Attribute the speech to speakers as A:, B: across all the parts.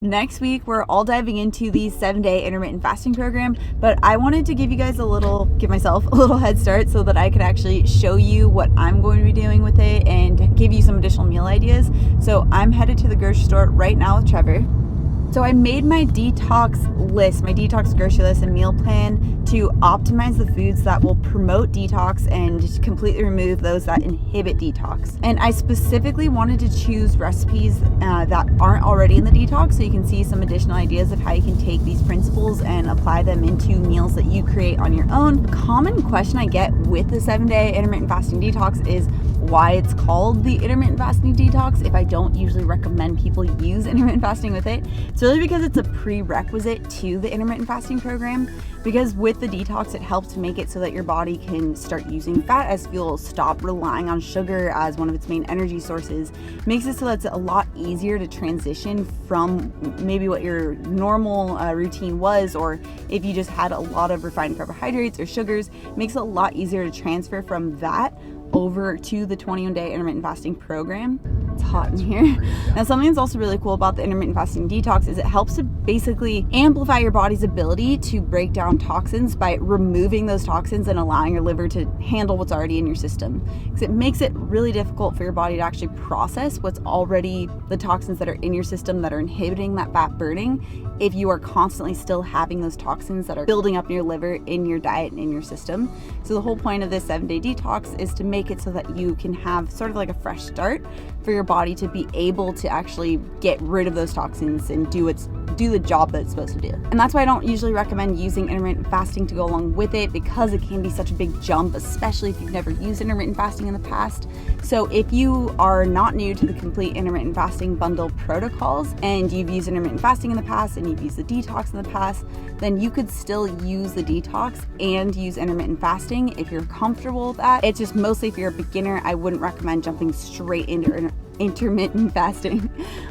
A: Next week, we're all diving into the 7-day intermittent fasting program, but I wanted to give you guys give myself a little head start so that I could actually show you what I'm going to be doing with it and give you some additional meal ideas. So I'm headed to the grocery store right now with Trevor. So I made my detox list, my detox grocery list and meal plan to optimize the foods that will promote detox and just completely remove those that inhibit detox. And I specifically wanted to choose recipes that aren't already in the detox, so you can see some additional ideas of how you can take these principles and apply them into meals that you create on your own. A common question I get with the 7-day intermittent fasting detox is why it's called the intermittent fasting detox if I don't usually recommend people use intermittent fasting with it. It's really because it's a prerequisite to the intermittent fasting program, because with the detox it helps to make it so that your body can start using fat as fuel, stop relying on sugar as one of its main energy sources, makes it so that it's a lot easier to transition from maybe what your normal routine was, or if you just had a lot of refined carbohydrates or sugars, makes it a lot easier to transfer from that over to the 21-day intermittent fasting program. It's hot in here. Now, something that's also really cool about the intermittent fasting detox is it helps to basically amplify your body's ability to break down toxins by removing those toxins and allowing your liver to handle what's already in your system. Because it makes it really difficult for your body to actually process what's already the toxins that are in your system that are inhibiting that fat burning if you are constantly still having those toxins that are building up in your liver, in your diet, and in your system. So the whole point of this 7-day detox is to make it so that you can have sort of like a fresh start for your body to be able to actually get rid of those toxins and do the job that it's supposed to do. And that's why I don't usually recommend using intermittent fasting to go along with it, because it can be such a big jump, especially if you've never used intermittent fasting in the past. So if you are not new to the complete intermittent fasting bundle protocols and you've used intermittent fasting in the past and you've used the detox in the past, then you could still use the detox and use intermittent fasting if you're comfortable with that. It's just mostly if you're a beginner, I wouldn't recommend jumping straight into intermittent fasting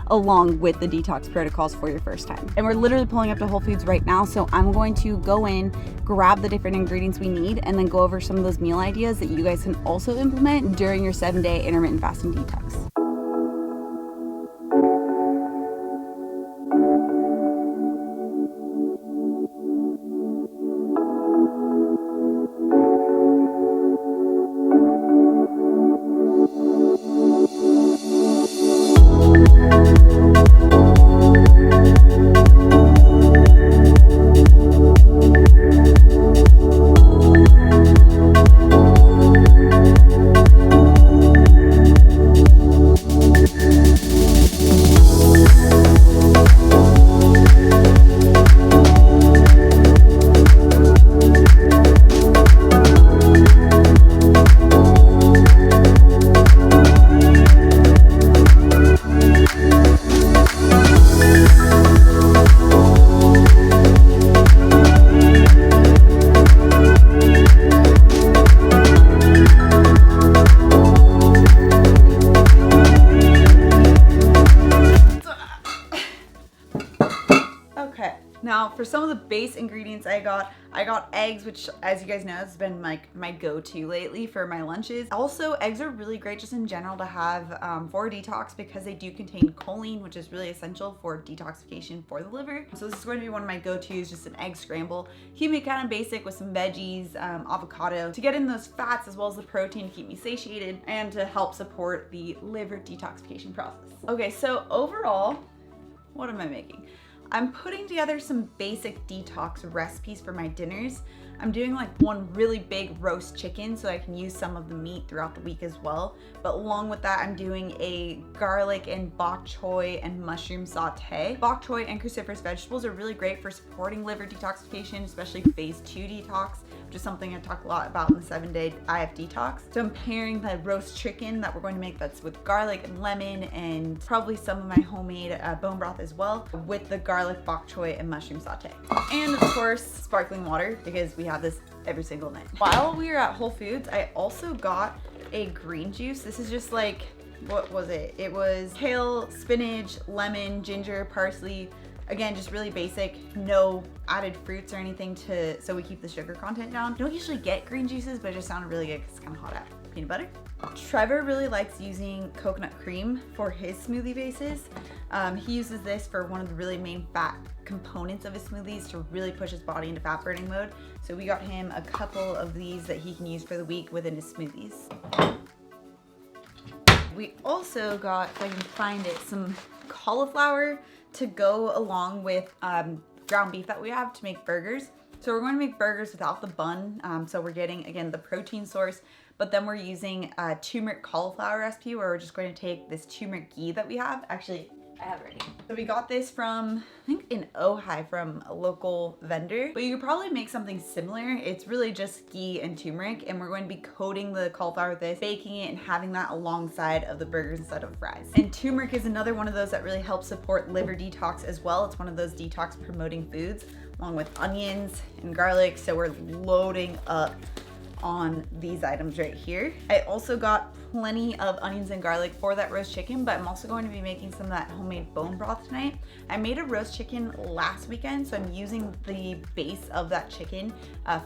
A: along with the detox protocols for your first time. And we're literally pulling up to Whole Foods right now, so I'm going to go in, grab the different ingredients we need, and then go over some of those meal ideas that you guys can also implement during your 7-day intermittent fasting detox. Now, for some of the base ingredients I got eggs, which, as you guys know, has been like my go-to lately for my lunches. Also, eggs are really great just in general to have for detox, because they do contain choline, which is really essential for detoxification for the liver. So this is going to be one of my go-tos, just an egg scramble. Keep it kind of basic with some veggies, avocado, to get in those fats as well as the protein to keep me satiated and to help support the liver detoxification process. Okay, so overall, what am I making? I'm putting together some basic detox recipes for my dinners. I'm doing like one really big roast chicken so I can use some of the meat throughout the week as well. But along with that, I'm doing a garlic and bok choy and mushroom saute. Bok choy and cruciferous vegetables are really great for supporting liver detoxification, especially phase 2 detox, which is something I talk a lot about in the 7-day IF Detox. So I'm pairing the roast chicken that we're going to make that's with garlic and lemon and probably some of my homemade bone broth as well, with the garlic, bok choy, and mushroom saute. And of course, sparkling water, because we have this every single night. While we were at Whole Foods, I also got a green juice. This is just like, what was it? It was kale, spinach, lemon, ginger, parsley. Again, just really basic, no added fruits or anything so we keep the sugar content down. You don't usually get green juices, but it just sounded really good because it's kind of hot out. peanut butter. Trevor really likes using coconut cream for his smoothie bases. He uses this for one of the really main fat components of his smoothies to really push his body into fat burning mode. So we got him a couple of these that he can use for the week within his smoothies. We also got, if I can find it, some cauliflower to go along with ground beef that we have to make burgers. So we're going to make burgers without the bun. So we're getting, again, the protein source, but then we're using a Tumeric Cauliflower recipe where we're just going to take this turmeric ghee that we have. Actually, I have it ready. So we got this from, I think in Ojai, from a local vendor, but you could probably make something similar. It's really just ghee and turmeric, and we're going to be coating the cauliflower with this, baking it, and having that alongside of the burgers instead of fries. And turmeric is another one of those that really helps support liver detox as well. It's one of those detox promoting foods, along with onions and garlic. So we're loading up on these items right here. I also got plenty of onions and garlic for that roast chicken, but I'm also going to be making some of that homemade bone broth tonight. I made a roast chicken last weekend, so I'm using the base of that chicken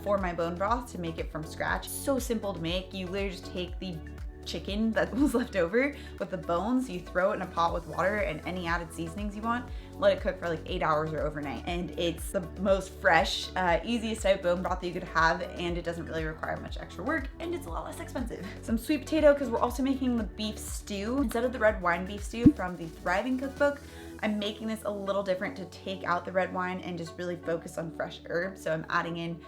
A: for my bone broth to make it from scratch. So simple to make. You literally just take the chicken that was left over with the bones, you throw it in a pot with water and any added seasonings you want, let it cook for like 8 hours or overnight, and it's the most fresh, easiest type of bone broth that you could have, and it doesn't really require much extra work, and it's a lot less expensive. Some sweet potato, because we're also making the beef stew. Instead of the red wine beef stew from the Thriving cookbook, I'm making this a little different to take out the red wine and just really focus on fresh herbs. So I'm adding in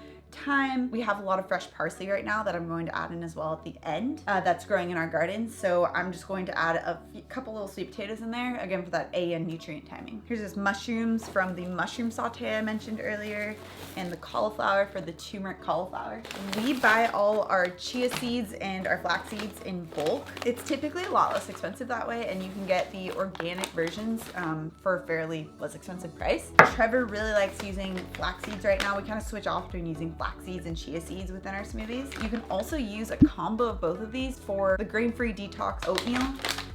A: thyme. We have a lot of fresh parsley right now that I'm going to add in as well at the end. That's growing in our garden. So I'm just going to add a couple little sweet potatoes in there, again, for that A and nutrient timing. Here's this mushrooms from the mushroom saute I mentioned earlier, and the cauliflower for the turmeric cauliflower. We buy all our chia seeds and our flax seeds in bulk. It's typically a lot less expensive that way, and you can get the organic versions for a fairly less expensive price. Trevor really likes using flax seeds right now. We kind of switch off between using flax seeds and chia seeds within our smoothies. You can also use a combo of both of these for the grain-free detox oatmeal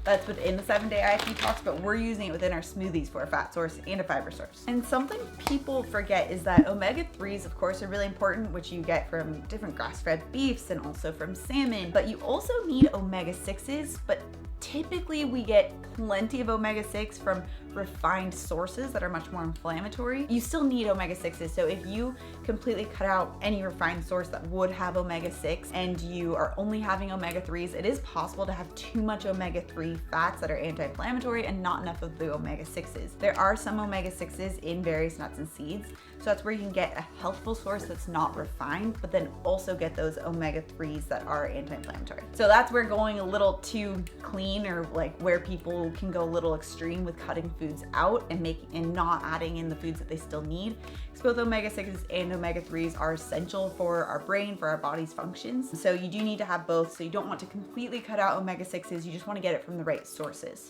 A: that's within the 7-day IF Detox, but we're using it within our smoothies for a fat source and a fiber source. And something people forget is that omega-3s, of course, are really important, which you get from different grass-fed beefs and also from salmon, but you also need omega-6s, but typically we get plenty of omega-6 from refined sources that are much more inflammatory. You still need omega-6s, so if you completely cut out any refined source that would have omega-6 and you are only having omega-3s, it is possible to have too much omega-3 fats that are anti-inflammatory and not enough of the omega-6s. There are some omega-6s in various nuts and seeds, so that's where you can get a healthful source that's not refined, but then also get those omega-3s that are anti-inflammatory. So that's where going a little too clean, or like where people can go a little extreme with cutting foods out and not adding in the foods that they still need. Because both omega-6s and omega-3s are essential for our brain, for our body's functions. So you do need to have both. So you don't want to completely cut out omega-6s, you just want to get it from the right sources.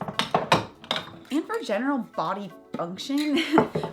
A: And for general body function,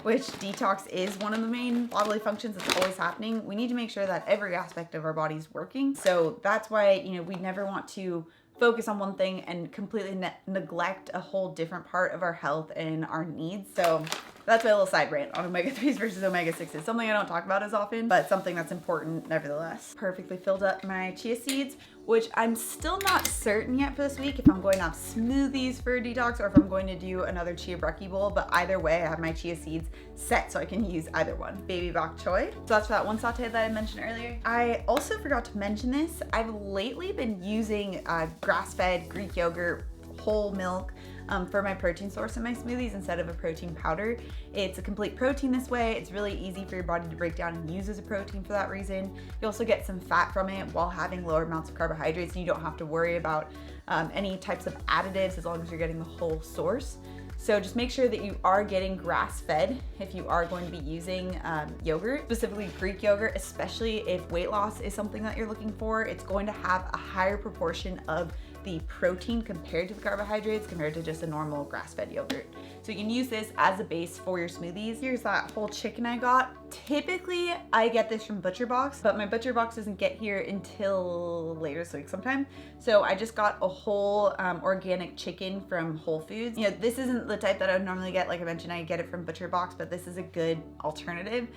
A: which detox is one of the main bodily functions that's always happening, we need to make sure that every aspect of our body is working. So that's why, we never want to focus on one thing and completely neglect a whole different part of our health and our needs. So that's my little side rant on omega-3s versus omega-6s. Something I don't talk about as often, but something that's important nevertheless. Perfectly filled up my chia seeds, which I'm still not certain yet for this week if I'm going to have smoothies for a detox or if I'm going to do another chia brekkie bowl, but either way I have my chia seeds set so I can use either one. Baby bok choy. So that's for that one saute that I mentioned earlier. I also forgot to mention this. I've lately been using grass-fed Greek yogurt, whole milk, for my protein source in my smoothies instead of a protein powder. It's a complete protein this way. It's really easy for your body to break down and use as a protein for that reason. You also get some fat from it while having lower amounts of carbohydrates, and you don't have to worry about any types of additives as long as you're getting the whole source. So just make sure that you are getting grass-fed if you are going to be using yogurt, specifically Greek yogurt, especially if weight loss is something that you're looking for. It's going to have a higher proportion of the protein compared to the carbohydrates compared to just a normal grass-fed yogurt. So you can use this as a base for your smoothies. Here's that whole chicken I got. Typically, I get this from Butcher Box, but my Butcher Box doesn't get here until later this week sometime. So I just got a whole organic chicken from Whole Foods. You know, this isn't the type that I would normally get. Like I mentioned, I get it from Butcher Box, but this is a good alternative.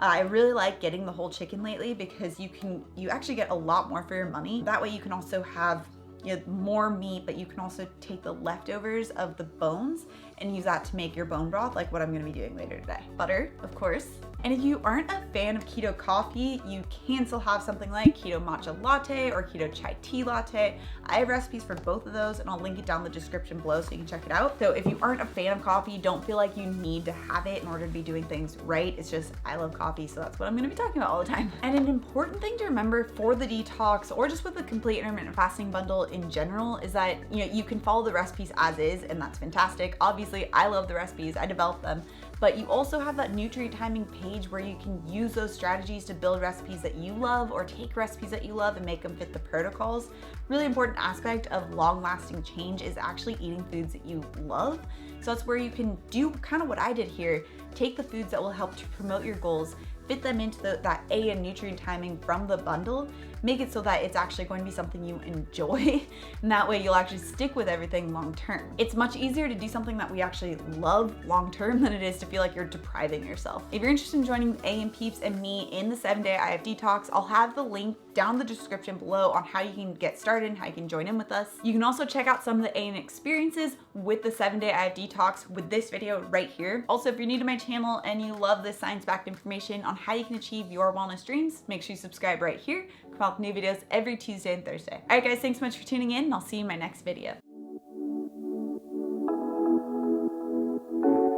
A: I really like getting the whole chicken lately because you actually get a lot more for your money. That way you can also have more meat, but you can also take the leftovers of the bones and use that to make your bone broth, like what I'm gonna be doing later today. Butter, of course. And if you aren't a fan of keto coffee, you can still have something like keto matcha latte or keto chai tea latte. I have recipes for both of those and I'll link it down in the description below so you can check it out. So if you aren't a fan of coffee, don't feel like you need to have it in order to be doing things right. It's just, I love coffee, so that's what I'm gonna be talking about all the time. And an important thing to remember for the detox or just with the complete intermittent fasting bundle in general is that you can follow the recipes as is, and that's fantastic. Obviously, I love the recipes, I developed them, but you also have that nutrient timing page where you can use those strategies to build recipes that you love or take recipes that you love and make them fit the protocols. Really important aspect of long-lasting change is actually eating foods that you love. So that's where you can do kind of what I did here, take the foods that will help to promote your goals, fit them into that A and nutrient timing from the bundle, make it so that it's actually going to be something you enjoy, and that way you'll actually stick with everything long term. It's much easier to do something that we actually love long term than it is to feel like you're depriving yourself. If you're interested in joining A and Peeps and me in the 7-day IF Detox, I'll have the link down in the description below on how you can get started and how you can join in with us. You can also check out some of the A and experiences with the 7-day IF Detox with this video right here. Also, if you're new to my channel and you love this science-backed information on how you can achieve your wellness dreams, make sure you subscribe right here. Come out with new videos every Tuesday and Thursday. All right guys, thanks so much for tuning in and I'll see you in my next video.